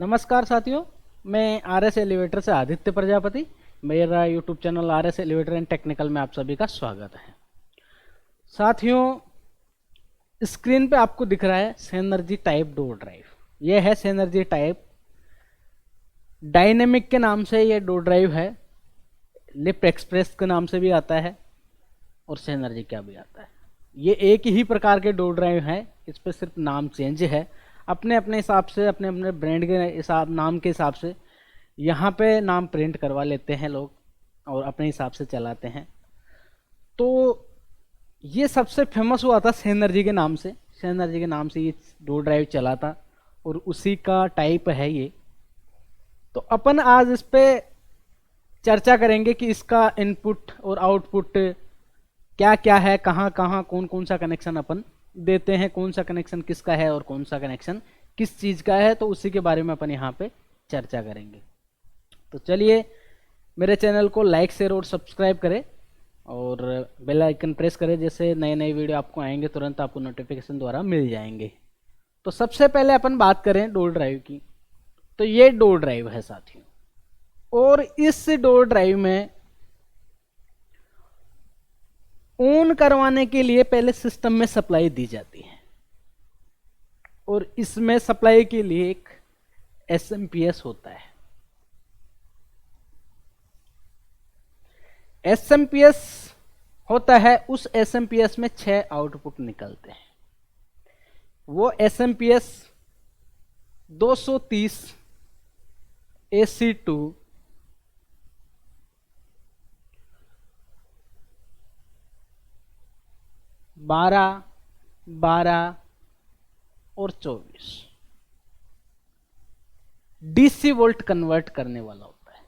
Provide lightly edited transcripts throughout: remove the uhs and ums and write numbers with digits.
नमस्कार साथियों, मैं आर एस एलिवेटर से आदित्य प्रजापति। मेरा YouTube channel R S elevator and technical में आप सभी का स्वागत है। साथियों, स्क्रीन पे आपको दिख रहा है सेनर्जी टाइप डोर ड्राइव। यह है सेनर्जी टाइप डायनेमिक के नाम से ये डोर ड्राइव है। लिफ्ट एक्सप्रेस के नाम से भी आता है और सेनर्जी का भी आता है। ये एक ही प्रकार के डोर ड्राइव हैं, इस पर सिर्फ नाम चेंज है। अपने अपने हिसाब से, अपने अपने ब्रांड के हिसाब, नाम के हिसाब से यहाँ पे नाम प्रिंट करवा लेते हैं लोग और अपने हिसाब से चलाते हैं। तो ये सबसे फेमस हुआ था सेनर्जी के नाम से। सेनर्जी के नाम से ये डोर ड्राइव चला था और उसी का टाइप है ये। तो अपन आज इस पे चर्चा करेंगे कि इसका इनपुट और आउटपुट क्या क्या है, कहाँ कहाँ कौन कौन सा कनेक्शन अपन देते हैं, कौन सा कनेक्शन किसका है और कौन सा कनेक्शन किस चीज़ का है। तो उसी के बारे में अपन यहाँ पे चर्चा करेंगे। तो चलिए, मेरे चैनल को लाइक शेयर और सब्सक्राइब करें और बेल आइकन प्रेस करें, जैसे नए नए वीडियो आपको आएंगे तुरंत आपको नोटिफिकेशन द्वारा मिल जाएंगे। तो सबसे पहले अपन बात करें डोर ड्राइव की। तो ये डोर ड्राइव है साथियों, और इस डोर ड्राइव में ऑन करवाने के लिए पहले सिस्टम में सप्लाई दी जाती है और इसमें सप्लाई के लिए एक एसएमपीएस होता है। एसएमपीएस होता है, उस एसएमपीएस में 6 आउटपुट निकलते हैं। वो एसएमपीएस 230 AC2 12, 12 और 24 डीसी वोल्ट कन्वर्ट करने वाला होता है।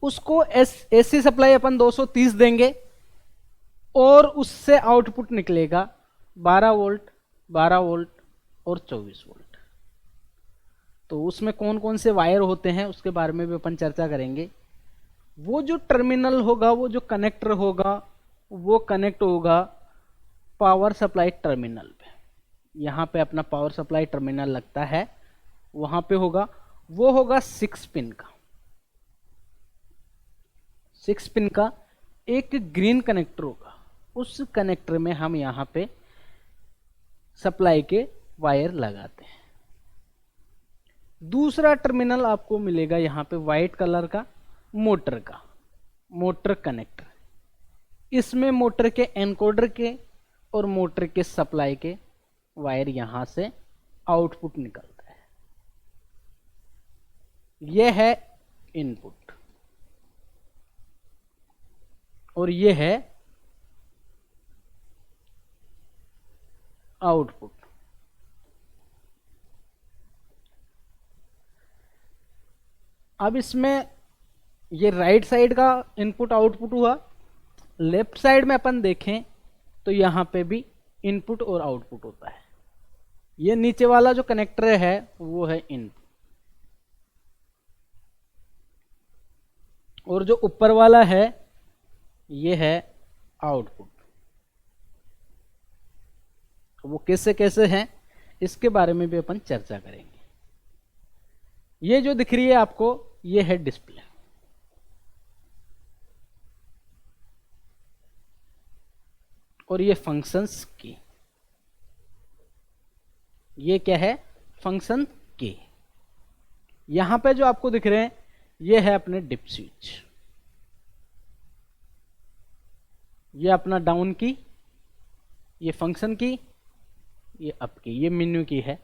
उसको एसी सप्लाई अपन 230 देंगे और उससे आउटपुट निकलेगा 12 वोल्ट, 12 वोल्ट और 24 वोल्ट। तो उसमें कौन कौन से वायर होते हैं उसके बारे में भी अपन चर्चा करेंगे। वो जो टर्मिनल होगा, वो जो कनेक्टर होगा, वो कनेक्ट होगा पावर सप्लाई टर्मिनल पे। यहाँ पे अपना पावर सप्लाई टर्मिनल लगता है, वहां पे होगा, वो होगा 6 पिन का। 6 पिन का एक ग्रीन कनेक्टर होगा, उस कनेक्टर में हम यहाँ पे सप्लाई के वायर लगाते हैं। दूसरा टर्मिनल आपको मिलेगा यहाँ पे व्हाइट कलर का, मोटर का, मोटर कनेक्टर। इसमें मोटर के एनकोडर के और मोटर के सप्लाई के वायर यहां से आउटपुट निकलता है। यह है इनपुट और यह है आउटपुट। अब इसमें ये राइट साइड का इनपुट आउटपुट हुआ। लेफ्ट साइड में अपन देखें तो यहां पे भी इनपुट और आउटपुट होता है। ये नीचे वाला जो कनेक्टर है वो है इनपुट, और जो ऊपर वाला है ये है आउटपुट। वो कैसे कैसे हैं इसके बारे में भी अपन चर्चा करेंगे। ये जो दिख रही है आपको, ये है डिस्प्ले। और ये फंक्शंस की, ये क्या है, फंक्शन की। यहां पे जो आपको दिख रहे हैं ये है अपने डिप स्विच, ये अपना डाउन की, ये फंक्शन की, ये अप की, ये मेन्यू की है।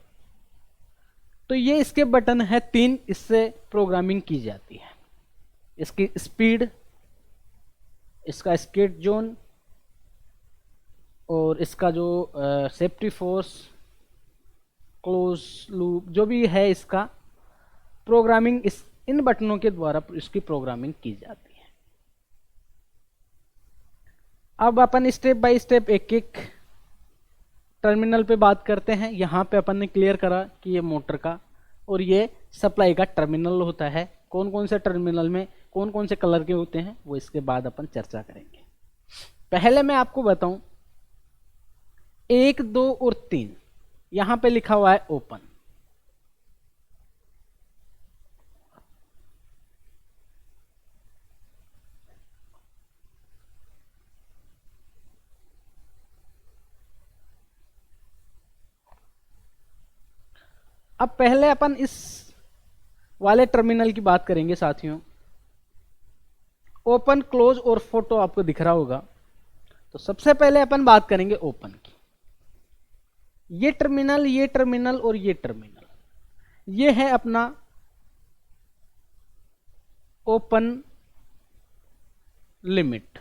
तो ये इसके बटन है 3, इससे प्रोग्रामिंग की जाती है। इसकी स्पीड, इसका स्केट जोन और इसका जो सेफ्टी फोर्स, क्लोज लूप, जो भी है इसका प्रोग्रामिंग इन बटनों के द्वारा इसकी प्रोग्रामिंग की जाती है। अब अपन स्टेप बाय स्टेप एक एक टर्मिनल पे बात करते हैं। यहाँ पे अपन ने क्लियर करा कि ये मोटर का और ये सप्लाई का टर्मिनल होता है। कौन कौन से टर्मिनल में कौन कौन से कलर के होते हैं वो इसके बाद अपन चर्चा करेंगे। पहले मैं आपको बताऊं, 1, 2 और 3 यहां पे लिखा हुआ है ओपन। अब पहले अपन इस वाले टर्मिनल की बात करेंगे साथियों। ओपन, क्लोज और फोटो आपको दिख रहा होगा। तो सबसे पहले अपन बात करेंगे ओपन की। ये टर्मिनल, ये टर्मिनल और ये टर्मिनल, ये है अपना ओपन लिमिट।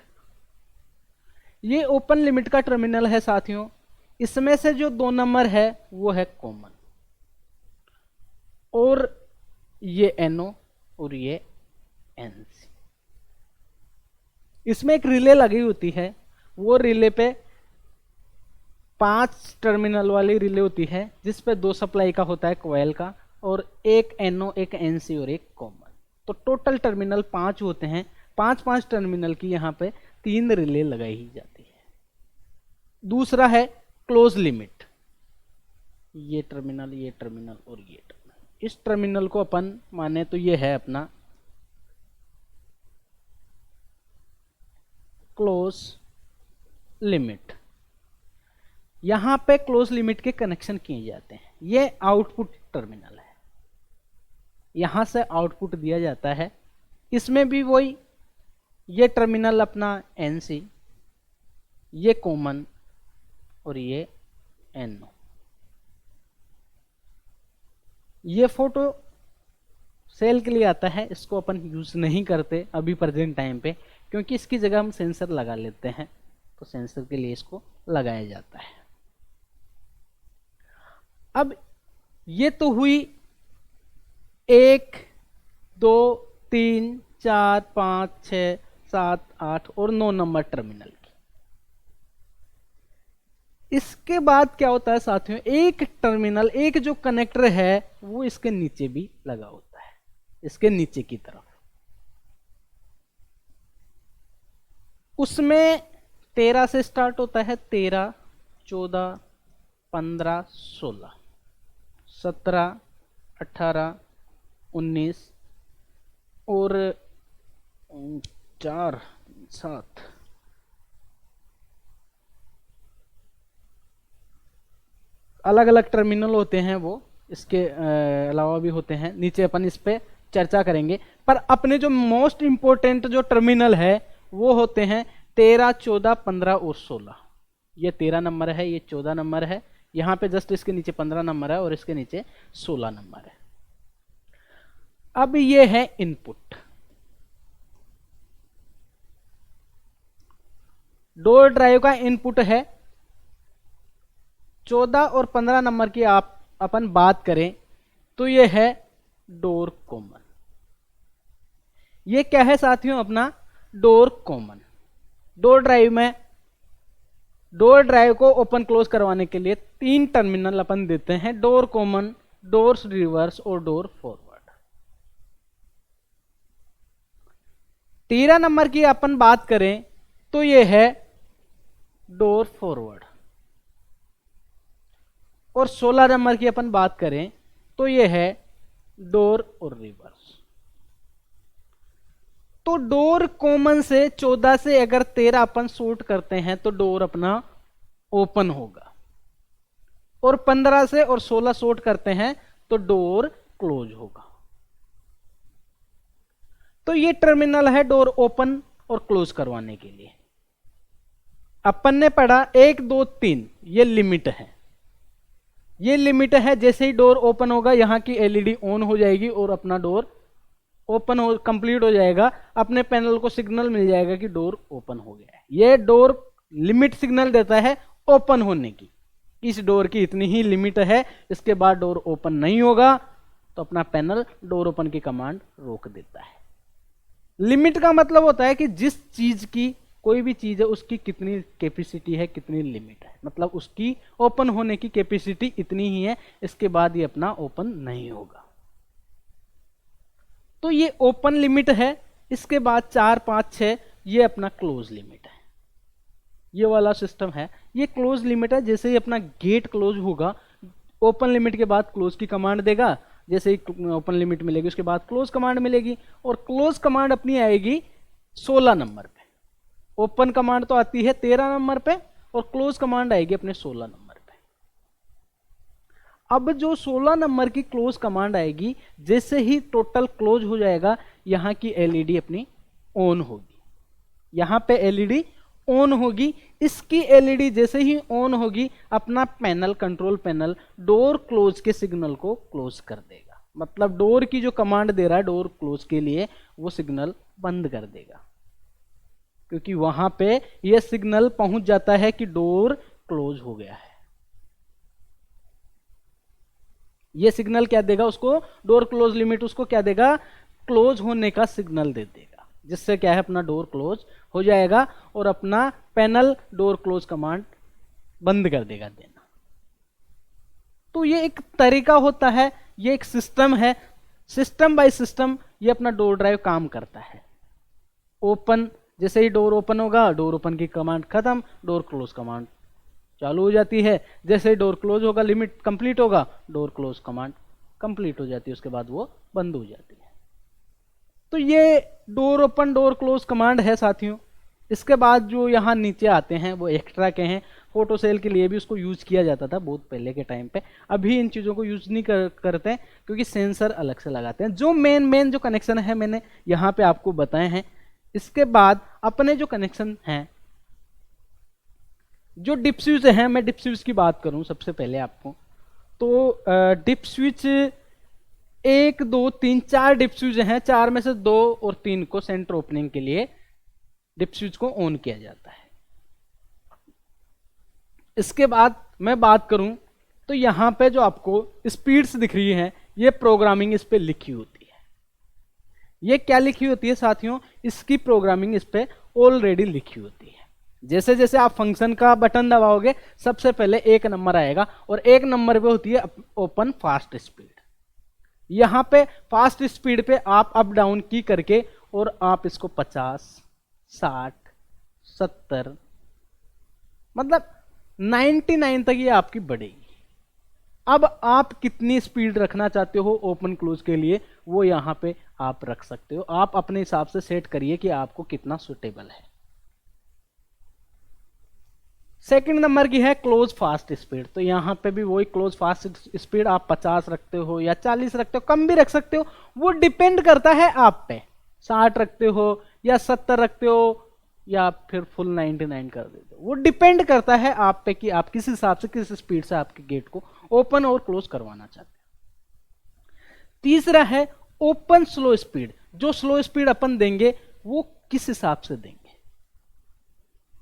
ये ओपन लिमिट का टर्मिनल है साथियों। इसमें से जो 2 नंबर है वो है कॉमन, और ये NO और ये NC। इसमें एक रिले लगी होती है, वो रिले पे 5 टर्मिनल वाली रिले होती है, जिस पे 2 सप्लाई का होता है कोयल का, और एक NO, एक NC और एक कॉमन। तो टोटल टर्मिनल 5 होते हैं। 5 टर्मिनल की यहाँ पे 3 रिले लगाई ही जाती है। दूसरा है क्लोज लिमिट। ये टर्मिनल, ये टर्मिनल और ये टर्मिनल। इस टर्मिनल को अपन माने तो ये है अपना क्लोज लिमिट। यहां पे क्लोज लिमिट के कनेक्शन किए जाते हैं। ये आउटपुट टर्मिनल है, यहां से आउटपुट दिया जाता है। इसमें भी वही, ये टर्मिनल अपना NC, ये कॉमन और ये NO। ये फोटो सेल के लिए आता है, इसको अपन यूज नहीं करते अभी प्रेजेंट टाइम पे, क्योंकि इसकी जगह हम सेंसर लगा लेते हैं, तो सेंसर के लिए इसको लगाया जाता है। अब ये तो हुई 1, 2, 3, 4, 5, 6, 7, 8 और 9 नंबर टर्मिनल की। इसके बाद क्या होता है साथियों, एक टर्मिनल, एक जो कनेक्टर है वो इसके नीचे भी लगा होता है, इसके नीचे की तरफ। उसमें 13 से स्टार्ट होता है। 13, 14, 15, 16, 17, 18, 19 और 4, 7, अलग अलग टर्मिनल होते हैं वो, इसके अलावा भी होते हैं। नीचे अपन इस पे चर्चा करेंगे, पर अपने जो मोस्ट इंपोर्टेंट जो टर्मिनल है वो होते हैं 13, 14, 15 और 16। ये 13 नंबर है, ये 14 नंबर है, यहां पे जस्ट इसके नीचे 15 नंबर है और इसके नीचे 16 नंबर है। अब ये है इनपुट। डोर ड्राइव का इनपुट है 14 और 15 नंबर की। आप अपन बात करें तो ये है डोर कॉमन। ये क्या है साथियों, अपना डोर कॉमन। डोर ड्राइव में, डोर ड्राइव को ओपन क्लोज करवाने के लिए 3 टर्मिनल अपन देते हैं, डोर कॉमन, डोर रिवर्स और डोर फॉरवर्ड। 13 नंबर की अपन बात करें तो ये है डोर फॉरवर्ड, और 16 नंबर की अपन बात करें तो ये है डोर और रिवर्स। तो डोर कॉमन से 14 से अगर 13 अपन शॉर्ट करते हैं तो डोर अपना ओपन होगा, और 15 से और 16 शॉर्ट करते हैं तो डोर क्लोज होगा। तो ये टर्मिनल है डोर ओपन और क्लोज करवाने के लिए। अपन ने पढ़ा 1, 2, 3, ये लिमिट है। ये लिमिट है, जैसे ही डोर ओपन होगा यहां की एलईडी ऑन हो जाएगी और अपना डोर ओपन हो, कंप्लीट हो जाएगा। अपने पैनल को सिग्नल मिल जाएगा कि डोर ओपन हो गया है। ये डोर लिमिट सिग्नल देता है ओपन होने की, इस डोर की इतनी ही लिमिट है, इसके बाद डोर ओपन नहीं होगा, तो अपना पैनल डोर ओपन की कमांड रोक देता है। लिमिट का मतलब होता है कि जिस चीज की, कोई भी चीज है उसकी कितनी कैपेसिटी है, कितनी लिमिट है, मतलब उसकी ओपन होने की कैपेसिटी इतनी ही है, इसके बाद ये अपना ओपन नहीं होगा। तो ये ओपन लिमिट है। इसके बाद 4, 5, 6 ये अपना क्लोज लिमिट है। ये वाला सिस्टम है, ये क्लोज लिमिट है। जैसे ही अपना गेट क्लोज होगा, ओपन लिमिट के बाद क्लोज की कमांड देगा, जैसे ही ओपन लिमिट मिलेगी उसके बाद क्लोज कमांड मिलेगी, और क्लोज कमांड अपनी आएगी 16 नंबर पे। ओपन कमांड तो आती है 13 नंबर पे और क्लोज कमांड आएगी अपने 16 नंबर पे। अब जो 16 नंबर की क्लोज कमांड आएगी, जैसे ही टोटल क्लोज हो जाएगा, यहाँ की एलईडी अपनी ऑन होगी, यहाँ पे एलईडी ऑन होगी। इसकी एलईडी जैसे ही ऑन होगी, अपना panel, control panel door close के सिग्नल को क्लोज कर देगा। मतलब डोर की जो कमांड दे रहा है डोर क्लोज के लिए, वो सिग्नल बंद कर देगा, क्योंकि वहां पे ये सिग्नल पहुंच जाता है कि डोर क्लोज हो गया है। ये सिग्नल क्या देगा उसको, डोर क्लोज लिमिट उसको क्या देगा, क्लोज होने का सिग्नल दे देगा, जिससे क्या है अपना डोर क्लोज हो जाएगा और अपना पैनल डोर क्लोज कमांड बंद कर देगा देना। तो ये एक तरीका होता है, ये एक सिस्टम है, सिस्टम बाय सिस्टम ये अपना डोर ड्राइव काम करता है। ओपन, जैसे ही डोर ओपन होगा, डोर ओपन की कमांड खत्म, डोर क्लोज कमांड चालू हो जाती है। जैसे ही डोर क्लोज होगा, लिमिट कंप्लीट होगा, डोर क्लोज कमांड कंप्लीट हो जाती है, उसके बाद वो बंद हो जाती है। तो ये door open door close command है साथियों। इसके बाद जो यहाँ नीचे आते हैं वो एक्स्ट्रा के हैं। फोटो सेल के लिए भी उसको यूज किया जाता था बहुत पहले के टाइम पे, अभी इन चीज़ों को यूज नहीं करते हैं, क्योंकि सेंसर अलग से लगाते हैं। जो मेन जो कनेक्शन है मैंने यहाँ पे आपको बताए हैं। इसके बाद अपने जो कनेक्शन हैं, जो डिप स्विच है, मैं डिप स्विच की बात करूं सबसे पहले आपको, तो डिप स्विच 1 2 3 4 डिप स्विच हैं, 4 में से 2 और 3 को सेंटर ओपनिंग के लिए डिप स्विच को ऑन किया जाता है। इसके बाद मैं बात करूं तो यहां पे जो आपको स्पीड्स दिख रही है, ये प्रोग्रामिंग इस पे लिखी होती है। ये क्या लिखी होती है साथियों, इसकी प्रोग्रामिंग इस पे ऑलरेडी लिखी होती है। जैसे जैसे आप फंक्शन का बटन दबाओगे, सबसे पहले 1 नंबर आएगा और 1 नंबर पे होती है ओपन फास्ट स्पीड। यहां पे फास्ट स्पीड पे आप अप डाउन की करके और आप इसको 50 60 70 मतलब 99 तक ये आपकी बढ़ेगी। अब आप कितनी स्पीड रखना चाहते हो ओपन क्लोज के लिए, वो यहां पे आप रख सकते हो। आप अपने हिसाब से सेट करिए कि आपको कितना सुटेबल है। सेकंड नंबर की है क्लोज फास्ट स्पीड। तो यहां पे भी वही क्लोज फास्ट स्पीड आप 50 रखते हो या 40 रखते हो, कम भी रख सकते हो, वो डिपेंड करता है आप पे। 60 रखते हो या 70 रखते हो या फिर फुल 99 कर देते हो, वो डिपेंड करता है आप पे कि आप किस हिसाब से, किस स्पीड से आपके गेट को ओपन और क्लोज करवाना चाहते हैं। तीसरा है ओपन स्लो स्पीड। जो स्लो स्पीड अपन देंगे वो किस हिसाब से देंगे,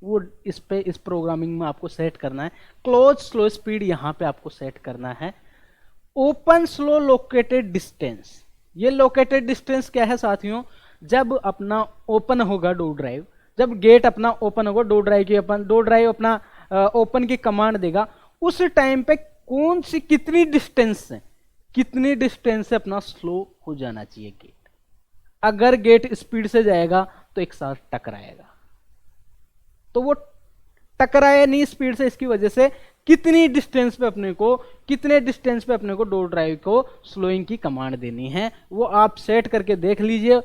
वो इस प्रोग्रामिंग में आपको सेट करना है। क्लोज स्लो स्पीड यहां पे आपको सेट करना है। ओपन स्लो लोकेटेड डिस्टेंस, ये लोकेटेड डिस्टेंस क्या है साथियों, जब अपना ओपन होगा डोर ड्राइव, जब गेट अपना ओपन होगा, डोर ड्राइव अपना ओपन की कमांड देगा, उस टाइम पे कौन सी कितनी डिस्टेंस से अपना स्लो हो जाना चाहिए गेट। अगर गेट स्पीड से जाएगा तो एक साथ टकराएगा, तो वो टकराए नहीं स्पीड से, इसकी वजह से कितने डिस्टेंस पे अपने को डोर ड्राइव को स्लोइंग की कमांड देनी है, वो आप सेट करके देख लीजिए।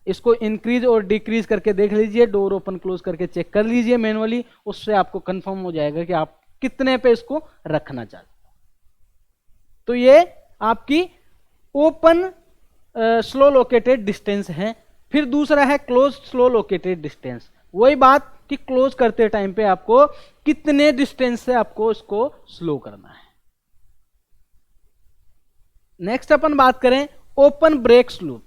इसको इंक्रीज और डिक्रीज करके देख लीजिए, डोर ओपन क्लोज करके चेक कर लीजिए मैनुअली, उससे आपको कंफर्म हो जाएगा कि आप कितने पे इसको रखना चाहते हो। तो ये आपकी ओपन स्लो लोकेटेड डिस्टेंस है। फिर दूसरा है क्लोज स्लो लोकेटेड डिस्टेंस। वही बात कि क्लोज करते टाइम पे आपको कितने डिस्टेंस से आपको इसको स्लो करना है। नेक्स्ट अपन बात करें ओपन ब्रेक स्लूप।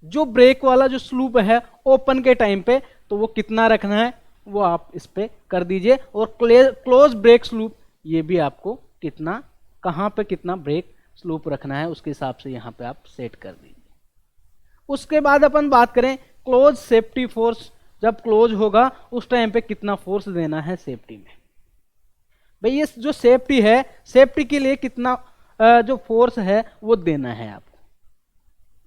जो ब्रेक वाला जो स्लूप है ओपन के टाइम पे, तो वो कितना रखना है वो आप इस पे कर दीजिए। और क्लोज ब्रेक स्लूप, ये भी आपको कितना, कहां पे कितना ब्रेक स्लूप रखना है उसके हिसाब से यहां पे आप सेट कर दीजिए। उसके बाद अपन बात करें क्लोज सेफ्टी फोर्स। जब क्लोज होगा उस टाइम पे कितना फोर्स देना है सेफ्टी में। भाई ये जो सेफ्टी है, सेफ्टी के लिए कितना जो फोर्स है वो देना है आपको,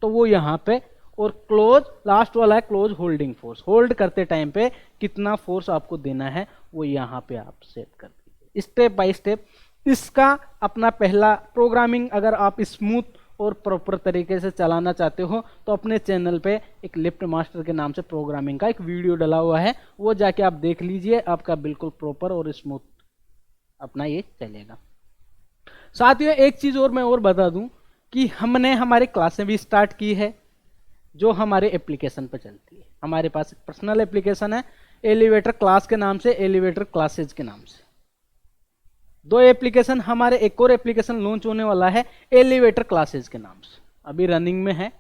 तो वो यहां पे। और क्लोज लास्ट वाला है क्लोज होल्डिंग फोर्स। होल्ड करते टाइम पे कितना फोर्स आपको देना है वो यहां पे आप सेट कर दीजिए स्टेप बाय स्टेप। इसका अपना पहला प्रोग्रामिंग अगर आप स्मूथ और प्रॉपर तरीके से चलाना चाहते हो तो अपने चैनल पे एक लिफ्ट मास्टर के नाम से प्रोग्रामिंग का एक वीडियो डला हुआ है, वो जाके आप देख लीजिए, आपका बिल्कुल प्रॉपर और स्मूथ अपना ये चलेगा। साथियों एक चीज़ और मैं और बता दूं कि हमने हमारी क्लासें भी स्टार्ट की है जो हमारे एप्लीकेशन पर चलती है। हमारे पास एक पर्सनल एप्लीकेशन है एलिवेटर क्लास के नाम से, एलिवेटर क्लासेज के नाम से। दो एप्लीकेशन, हमारे एक और एप्लीकेशन लॉन्च होने वाला है एलिवेटर क्लासेज के नाम से, अभी रनिंग में है।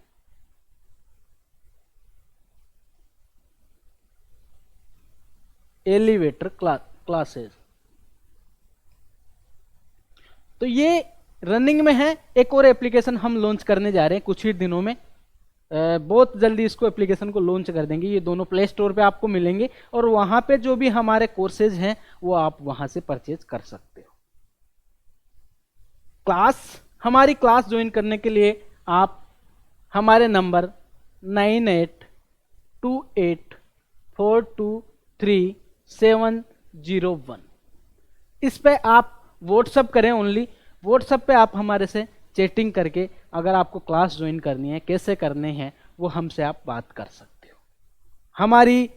एलिवेटर क्लासेज, तो ये रनिंग में है। एक और एप्लीकेशन हम लॉन्च करने जा रहे हैं कुछ ही दिनों में, बहुत जल्दी इसको एप्लीकेशन को लॉन्च कर देंगे। ये दोनों प्ले स्टोर पे आपको मिलेंगे और वहां पे जो भी हमारे कोर्सेज हैं वो आप वहां से परचेज कर सकते हो। हमारी क्लास ज्वाइन करने के लिए आप हमारे नंबर 9828423701 इस पे आप व्हाट्सअप करें ओनली। व्हाट्सएप पे आप हमारे से चैटिंग करके अगर आपको क्लास ज्वाइन करनी है, कैसे करने हैं, वो हमसे आप बात कर सकते हो। हमारी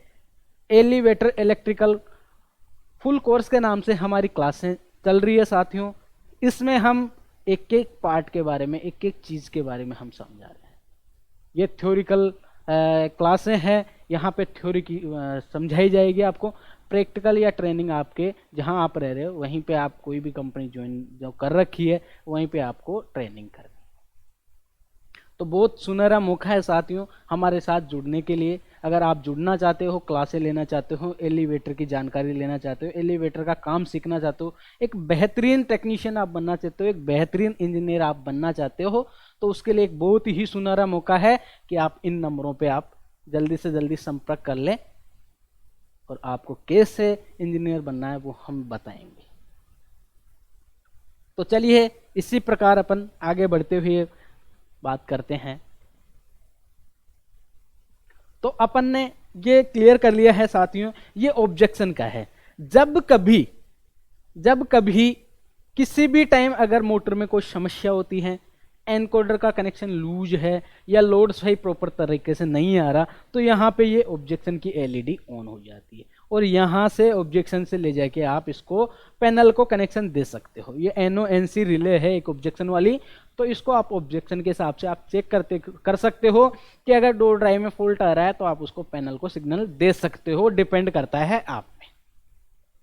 एलिवेटर इलेक्ट्रिकल फुल कोर्स के नाम से हमारी क्लासें चल रही है साथियों। इसमें हम एक एक पार्ट के बारे में, एक एक चीज़ के बारे में हम समझा रहे हैं। ये थ्योरिकल क्लासें हैं, यहाँ पे थ्योरी की समझाई जाएगी आपको। प्रैक्टिकल या ट्रेनिंग आपके जहाँ आप रह रहे हो वहीं पे आप कोई भी कंपनी ज्वाइन जो कर रखी है वहीं पे आपको ट्रेनिंग करनी है। तो बहुत सुनहरा मौका है साथियों हमारे साथ जुड़ने के लिए। अगर आप जुड़ना चाहते हो, क्लासें लेना चाहते हो, एलिवेटर की जानकारी लेना चाहते हो, एलिवेटर का काम सीखना चाहते हो, एक बेहतरीन टेक्नीशियन आप बनना चाहते हो, एक बेहतरीन इंजीनियर आप बनना चाहते हो, तो उसके लिए एक बहुत ही सुनहरा मौका है कि आप इन नंबरों पे आप जल्दी से जल्दी संपर्क कर लें और आपको कैसे इंजीनियर बनना है वो हम बताएंगे। तो चलिए इसी प्रकार अपन आगे बढ़ते हुए बात करते हैं। तो अपन ने ये क्लियर कर लिया है साथियों, ये ऑब्जेक्शन का है। जब कभी किसी भी टाइम अगर मोटर में कोई समस्या होती है, एनकोडर का कनेक्शन लूज है या लोड सही प्रॉपर तरीके से नहीं आ रहा, तो यहाँ पे ये ऑब्जेक्शन की एलईडी ऑन हो जाती है और यहाँ से ऑब्जेक्शन से ले जाके आप इसको पैनल को कनेक्शन दे सकते हो। ये NONC रिले है एक ऑब्जेक्शन वाली, तो इसको आप ऑब्जेक्शन के हिसाब से आप चेक कर सकते हो कि अगर डोर ड्राइव में फॉल्ट आ रहा है तो आप उसको पैनल को सिग्नल दे सकते हो। डिपेंड करता है आप में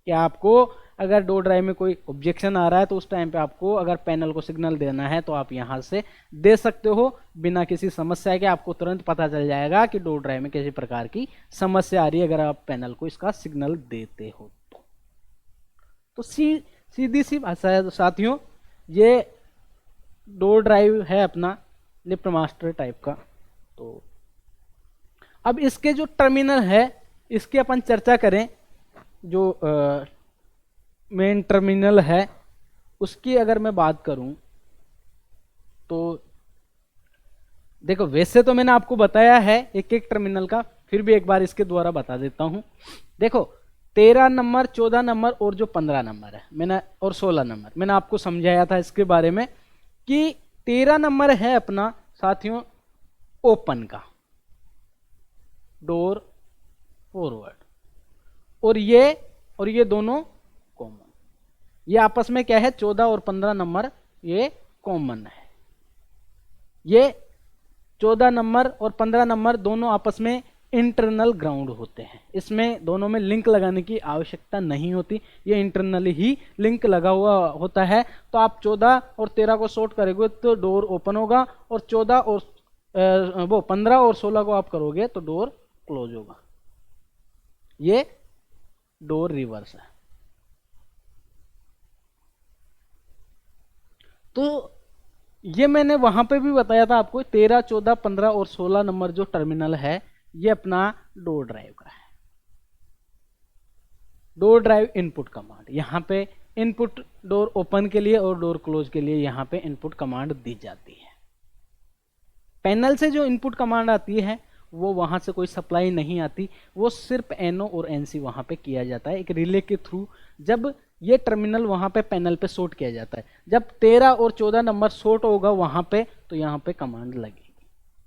कि आपको अगर डोर ड्राइव में कोई ऑब्जेक्शन आ रहा है तो उस टाइम पे आपको अगर पैनल को सिग्नल देना है तो आप यहाँ से दे सकते हो बिना किसी समस्या के। आपको तुरंत पता चल जाएगा कि डोर ड्राइव में किसी प्रकार की समस्या आ रही है अगर आप पैनल को इसका सिग्नल देते हो तो सीधी सी भाषा है साथियों, ये डोर ड्राइव है अपना लिफ्ट मास्टर टाइप का। तो अब इसके जो टर्मिनल है इसकी अपन चर्चा करें। जो मेन टर्मिनल है उसकी अगर मैं बात करूं तो देखो, वैसे तो मैंने आपको बताया है एक एक टर्मिनल का, फिर भी एक बार इसके द्वारा बता देता हूं। देखो 13 नंबर, 14 नंबर और जो 15 नंबर है मैंने और 16 नंबर मैंने आपको समझाया था इसके बारे में कि 13 नंबर है अपना साथियों ओपन का डोर फॉरवर्ड, और ये दोनों कॉमन। ये आपस में क्या है, 14 और 15 नंबर ये कॉमन है। ये 14 नंबर और 15 नंबर दोनों आपस में इंटरनल ग्राउंड होते हैं। इसमें दोनों में लिंक लगाने की आवश्यकता नहीं होती, ये इंटरनली ही लिंक लगा हुआ होता है। तो आप 14 और 13 को शॉर्ट करोगे तो डोर ओपन होगा और 14 और 15 और 16 को आप करोगे तो डोर क्लोज होगा। ये डोर रिवर्स है। तो ये मैंने वहां पे भी बताया था आपको, 13, 14, 15 और 16 नंबर जो टर्मिनल है ये अपना डोर ड्राइव का है। डोर ड्राइव इनपुट कमांड, यहाँ पे इनपुट डोर ओपन के लिए और डोर क्लोज के लिए यहाँ पे इनपुट कमांड दी जाती है। पैनल से जो इनपुट कमांड आती है वो वहां से कोई सप्लाई नहीं आती, वो सिर्फ NO और NC वहां पे किया जाता है एक रिले के थ्रू। जब ये टर्मिनल वहां पे पैनल पे शॉर्ट किया जाता है, जब 13 और 14 नंबर शॉर्ट होगा वहां पे तो यहाँ पे कमांड लगेगी,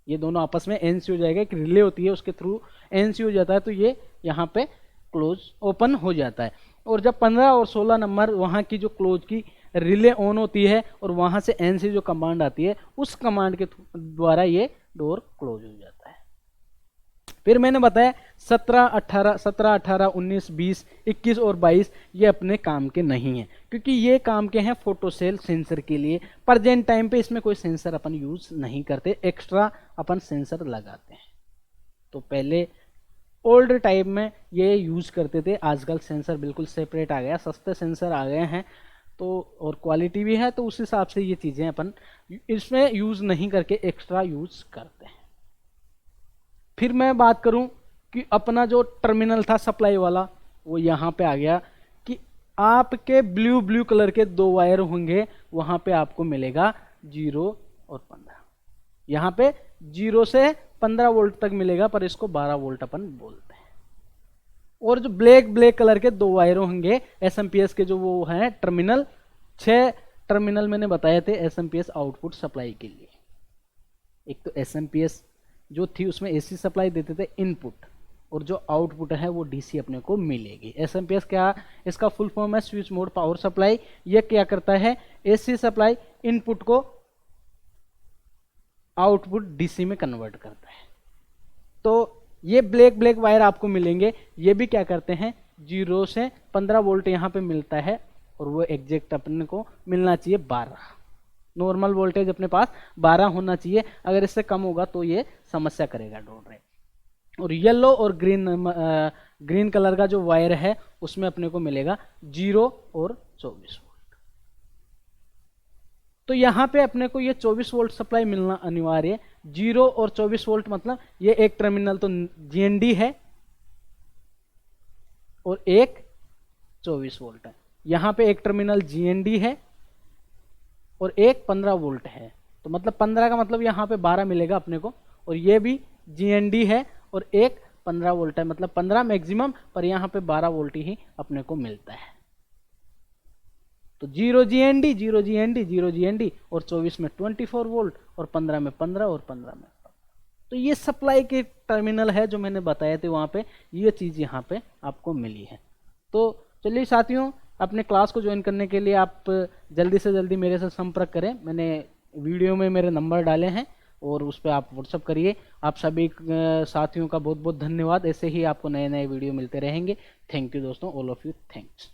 ये दोनों आपस में NC हो जाएगा। एक रिले होती है उसके थ्रू NC हो जाता है तो ये यहाँ पे क्लोज ओपन हो जाता है। और जब 15 और 16 नंबर वहाँ की जो क्लोज की रिले ऑन होती है और वहाँ से NC जो कमांड आती है उस कमांड के द्वारा ये डोर क्लोज हो जाता है। फिर मैंने बताया 17, 18, 19, 20, 21 और 22 ये अपने काम के नहीं हैं, क्योंकि ये काम के हैं फोटोसेल सेंसर के लिए। प्रेजेंट टाइम पे इसमें कोई सेंसर अपन यूज नहीं करते, एक्स्ट्रा अपन सेंसर लगाते हैं। तो पहले ओल्ड टाइप में ये यूज करते थे, आजकल सेंसर बिल्कुल सेपरेट आ गया, सस्ते सेंसर आ गए हैं तो, और क्वालिटी भी है, तो उस हिसाब से ये चीज़ें अपन इसमें यूज नहीं करके एक्स्ट्रा यूज करते हैं। फिर मैं बात करूं कि अपना जो टर्मिनल था सप्लाई वाला वो यहाँ पे आ गया कि आपके ब्लू कलर के 2 वायर होंगे, वहां पे आपको मिलेगा 0 और 15। यहाँ पे 0 से 15 वोल्ट तक मिलेगा, पर इसको 12 वोल्ट अपन बोलते हैं। और जो ब्लैक कलर के 2 वायर होंगे SMPS के, जो वो हैं टर्मिनल, 6 टर्मिनल मैंने बताए थे SMPS आउटपुट सप्लाई के लिए। एक तो SMPS जो थी उसमें AC सप्लाई देते थे इनपुट, और जो आउटपुट है वो DC अपने को मिलेगी। SMPS क्या, इसका फुल फॉर्म है स्विच मोड पावर सप्लाई। ये क्या करता है, AC सप्लाई इनपुट को आउटपुट DC में कन्वर्ट करता है। तो ये ब्लैक वायर आपको मिलेंगे, ये भी क्या करते हैं 0 से 15 वोल्ट यहाँ पे मिलता है, और वो एग्जैक्ट अपने को मिलना चाहिए 12। नॉर्मल वोल्टेज अपने पास 12 होना चाहिए, अगर इससे कम होगा तो ये समस्या करेगा डोर ड्राइव। और येलो और ग्रीन कलर का जो वायर है उसमें अपने को मिलेगा 0 और 24 वोल्ट। तो यहाँ पे अपने को ये 24 वोल्ट सप्लाई मिलना अनिवार्य है। 0 और 24 वोल्ट मतलब ये एक टर्मिनल तो GND है और एक 24 वोल्ट है। यहाँ पे एक टर्मिनल GND है और एक 15 वोल्ट है, तो मतलब 15 का मतलब यहाँ पे 12 मिलेगा अपने को, और ये भी GND है और एक 15 वोल्ट है, मतलब 15 मैक्सिमम, पर यहाँ पे 12 वोल्ट ही अपने को मिलता है। तो 0 GND, 0 GND, 0 GND, और 24 में 24 वोल्ट, और 15 में 15, और 15 में 15। तो ये सप्लाई के टर्मिनल है जो मैंने बताए थे, वहाँ पे ये चीज़ यहाँ पे आपको मिली है। तो चलिए साथियों, अपने क्लास को ज्वाइन करने के लिए आप जल्दी से जल्दी मेरे से संपर्क करें। मैंने वीडियो में मेरे नंबर डाले हैं और उस पर आप व्हाट्सअप करिए। आप सभी साथियों का बहुत बहुत धन्यवाद। ऐसे ही आपको नए नए वीडियो मिलते रहेंगे। थैंक यू दोस्तों, ऑल ऑफ यू, थैंक्स।